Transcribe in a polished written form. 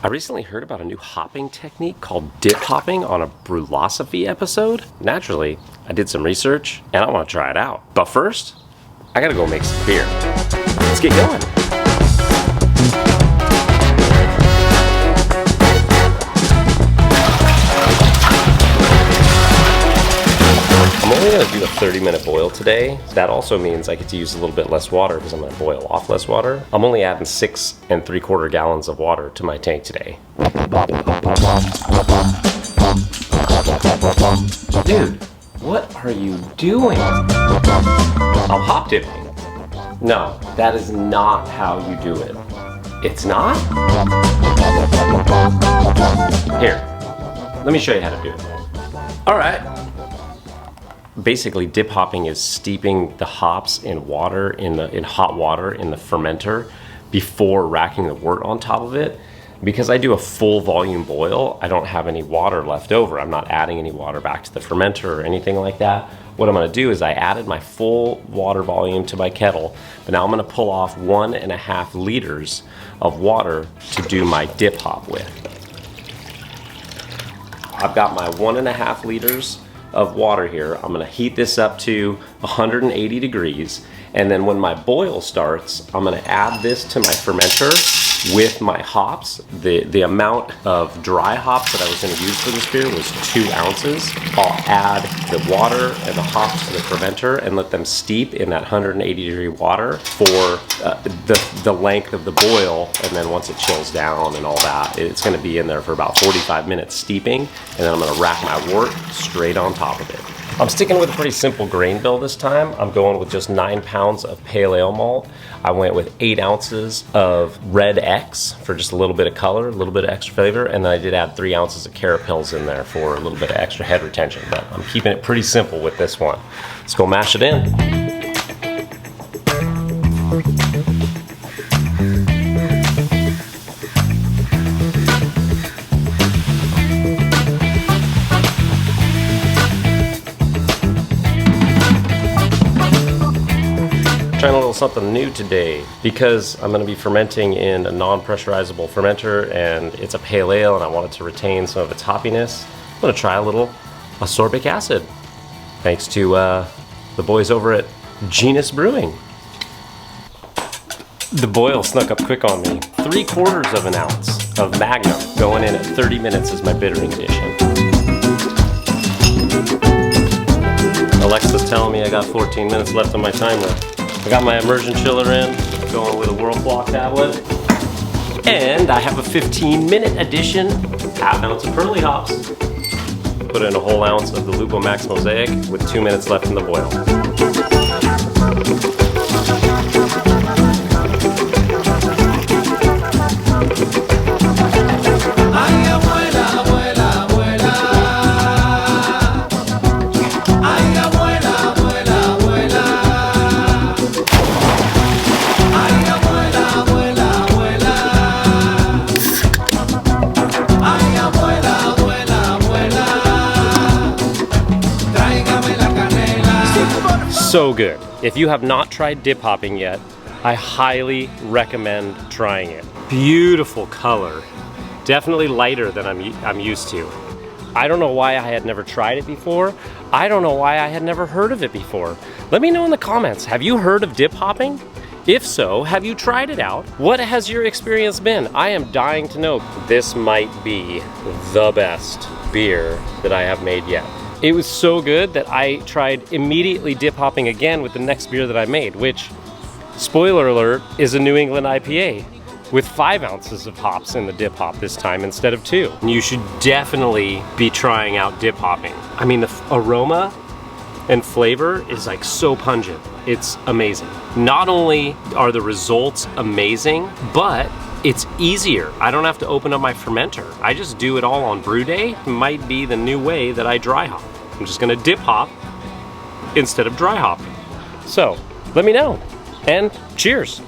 I recently heard about a new hopping technique called dip hopping on a Brulosophy episode. Naturally, I did some research and I want to try it out. But first, I gotta go make some beer. Let's get going. I'm only going to do a 30-minute boil today. That also means I get to use a little bit less water because I'm going to boil off less water. I'm only adding 6 3/4 gallons of water to my tank today. Dude, what are you doing? I'm hop dipping. No, that is not how you do it. It's not? Here, let me show you how to do it. All right. Basically, dip hopping is steeping the hops in water, in hot water in the fermenter before racking the wort on top of it. Because I do a full volume boil, I don't have any water left over. I'm not adding any water back to the fermenter or anything like that. What I'm gonna do is I added my full water volume to my kettle, but now I'm gonna pull off 1.5 liters of water to do my dip hop with. I've got my 1.5 liters of water here. I'm gonna heat this up to 180 degrees, and then when my boil starts, I'm gonna add this to my fermenter with my hops. The amount of dry hops that I was gonna use for this beer was 2 ounces. I'll add the water and the hops to the fermenter and let them steep in that 180 degree water for the length of the boil, and then once it chills down and all that, it's gonna be in there for about 45 minutes steeping, and then I'm gonna rack my wort straight on top of it. I'm sticking with a pretty simple grain bill this time. I'm going with just 9 pounds of pale ale malt. I went with 8 ounces of Red X for just a little bit of color, a little bit of extra flavor, and then I did add 3 ounces of Carapils in there for a little bit of extra head retention, but I'm keeping it pretty simple with this one. Let's go mash it in. Trying a little something new today because I'm going to be fermenting in a non-pressurizable fermenter, and it's a pale ale and I want it to retain some of its hoppiness. I'm going to try a little ascorbic acid thanks to the boys over at Genus Brewing. The boil snuck up quick on me. 3/4 of an ounce of Magnum going in at 30 minutes is my bittering addition. Alexa's telling me I got 14 minutes left on my timer. I got my immersion chiller in, going with a Whirlpool tablet. And I have a 15-minute addition, 1/2 ounce of Pearly hops. Put in a whole ounce of the Lupo Max Mosaic with 2 minutes left in the boil. So good. If you have not tried dip hopping yet, I highly recommend trying it. Beautiful color. Definitely lighter than I'm used to. I don't know why I had never tried it before. I don't know why I had never heard of it before. Let me know in the comments, have you heard of dip hopping? If so, have you tried it out? What has your experience been? I am dying to know. This might be the best beer that I have made yet. It was so good that I tried immediately dip hopping again with the next beer that I made, which, spoiler alert, is a New England IPA with 5 ounces of hops in the dip hop this time instead of 2. You should definitely be trying out dip hopping. I mean, the aroma and flavor is like so pungent. It's amazing. Not only are the results amazing, but it's easier. I don't have to open up my fermenter. I just do it all on brew day. It might be the new way that I dry hop. I'm just gonna dip hop instead of dry hop. So, let me know, and cheers.